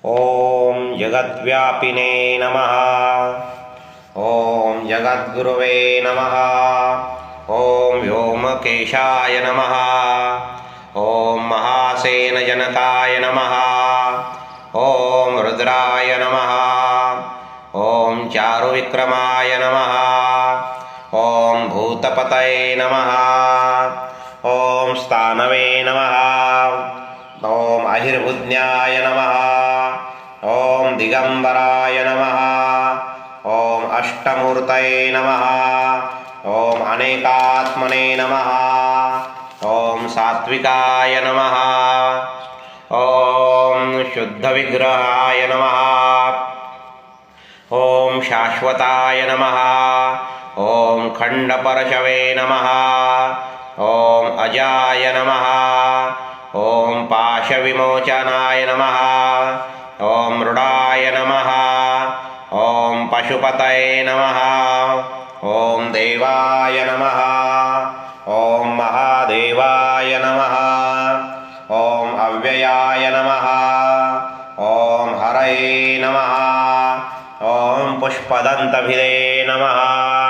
ॐ जगद्व्यापिने नमः। ॐ जगद्गुरुवे नमः। ॐ व्योमकेशाय नमः। ॐ महासेनजनकाय नमः। ॐ रुद्राय नमः। ॐ चारुविक्रमाय नमः। ॐ भूतपतये नमः। ॐ स्थानवे नमः। ॐ अहिर्बुध्न्याय नमः। ॐ दिगंबराय नमः। ॐ अष्टमूर्तये नमः। ॐ अनेकात्मने नमः। ॐ सात्विकाय नमः। ॐ शुद्धविग्रहाय नमः। ॐ शाश्वताय नमः। ॐ खण्डपरशवे नमः। ॐ अजाय नमः। ॐ पाशविमोचनाय नमः। ॐ मृडाय नमः। ॐ पशुपतये नमः। ॐ देवाय नमः। ॐ महादेवाय नमः। ॐ अव्ययाय नमः। ॐ हरये नमः। ॐ पुष्पदन्तभिदे नमः।